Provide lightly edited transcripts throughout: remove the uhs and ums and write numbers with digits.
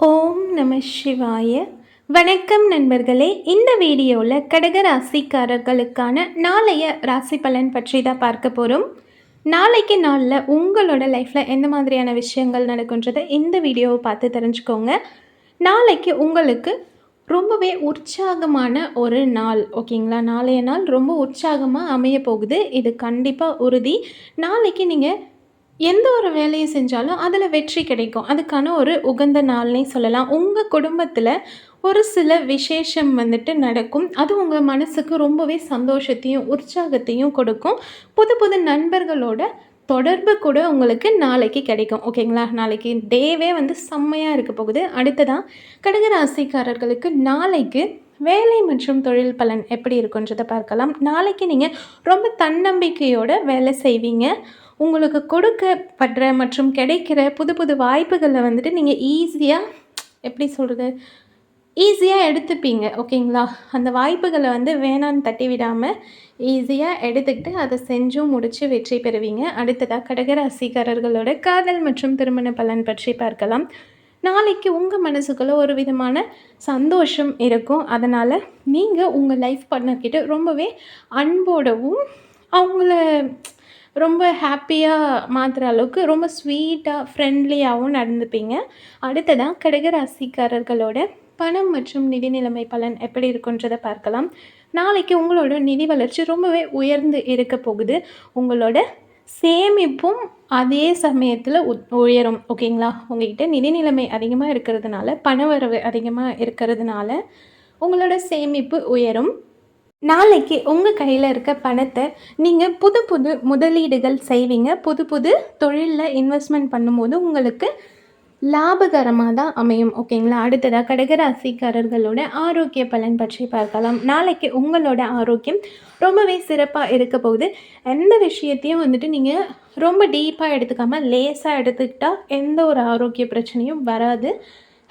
ஓம் நம சிவாய. வணக்கம் நண்பர்களே. இந்த வீடியோவில் கடக ராசிக்காரர்களுக்கான நாளைய ராசி பலன் பற்றி தான் பார்க்க போகிறோம். நாளைக்கு நாளில் உங்களோட லைஃப்பில் எந்த மாதிரியான விஷயங்கள் நடக்குன்றதை இந்த வீடியோவை பார்த்து தெரிஞ்சுக்கோங்க. நாளைக்கு உங்களுக்கு ரொம்பவே உற்சாகமான ஒரு நாள், ஓகேங்களா? நாளைய நாள் ரொம்ப உற்சாகமாக அமைய போகுது. இது கண்டிப்பாக உறுதி. நாளைக்கு நீங்கள் எந்த ஒரு வேலையை செஞ்சாலும் அதில் வெற்றி கிடைக்கும். அதுக்கான ஒரு உகந்த நாள்னே சொல்லலாம். உங்கள் குடும்பத்தில் ஒரு சில விசேஷம் நடக்கும். அது உங்கள் மனசுக்கு ரொம்பவே சந்தோஷத்தையும் உற்சாகத்தையும் கொடுக்கும். புது புது நண்பர்களோட தொடர்பு கூட உங்களுக்கு நாளைக்கு கிடைக்கும், ஓகேங்களா? நாளைக்கு டேவே செம்மையாக இருக்க போகுது. அடுத்ததான் கடகராசிக்காரர்களுக்கு நாளைக்கு வேலை மற்றும் தொழில் பலன் எப்படி இருக்குன்றதை பார்க்கலாம். நாளைக்கு நீங்கள் ரொம்ப தன்னம்பிக்கையோடு வேலை செய்வீங்க. உங்களுக்கு கொடுக்கப்படுற மற்றும் கிடைக்கிற புது புது வாய்ப்புகளை நீங்கள் ஈஸியாக எப்படி சொல்கிறது ஈஸியாக எடுத்துப்பீங்க, ஓகேங்களா? அந்த வாய்ப்புகளை வேணான்னு தட்டி விடாமல் ஈஸியாக எடுத்துக்கிட்டு அதை செஞ்சும் முடித்து வெற்றி பெறுவீங்க. அடுத்ததாக கடகராசிக்காரர்களோட காதல் மற்றும் திருமண பலன் பற்றி பார்க்கலாம். நாளைக்கு உங்கள் மனசுக்குள்ளே ஒரு விதமான சந்தோஷம் இருக்கும். அதனால் நீங்கள் உங்கள் லைஃப் பார்ட்னர்கிட்ட ரொம்பவே அன்போடவும் அவங்கள ரொம்ப ஹாப்பியாக மாற்றுற அளவுக்கு ரொம்ப ஸ்வீட்டாக ஃப்ரெண்ட்லியாகவும் நடந்துப்பீங்க. அடுத்ததாக கடகராசிக்காரர்களோட பணம் மற்றும் நிதி நிலைமை பலன் எப்படி இருக்குன்றதை பார்க்கலாம். நாளைக்கு உங்களோட நிதி வளர்ச்சி ரொம்பவே உயர்ந்து இருக்க போகுது. உங்களோட சேமிப்பும் அதே சமயத்தில் உயரும், ஓகேங்களா? உங்கள்கிட்ட நிதி நிலைமை அதிகமாக இருக்கிறதுனால, பணவரவு அதிகமாக இருக்கிறதுனால உங்களோட சேமிப்பு உயரும். நாளைக்கு உங்கள் கையில் இருக்க பணத்தை நீங்கள் புது புது முதலீடுகள் செய்வீங்க. புது புது தொழிலில் இன்வெஸ்ட்மெண்ட் பண்ணும்போது உங்களுக்கு லாபகரமாக தான் அமையும், ஓகேங்களா? அடுத்ததாக கடகராசிக்காரர்களோட ஆரோக்கிய பலன் பற்றி பார்க்கலாம். நாளைக்கு உங்களோட ஆரோக்கியம் ரொம்பவே சிறப்பாக இருக்க போகுது. எந்த விஷயத்தையும் நீங்கள் ரொம்ப டீப்பாக எடுத்துக்காமல் லேஸாக எடுத்துக்கிட்டால் எந்த ஒரு ஆரோக்கிய பிரச்சனையும் வராது.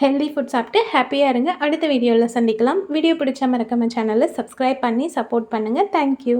ஹெல்தி ஃபுட் சாப்பிட்டு ஹாப்பியாக இருங்க. அடுத்த வீடியோவில் சந்திக்கலாம். வீடியோ பிடிச்சா மறக்காம சேனலை சப்ஸ்கிரைப் பண்ணி சப்போர்ட் பண்ணுங்கள். தேங்க்யூ.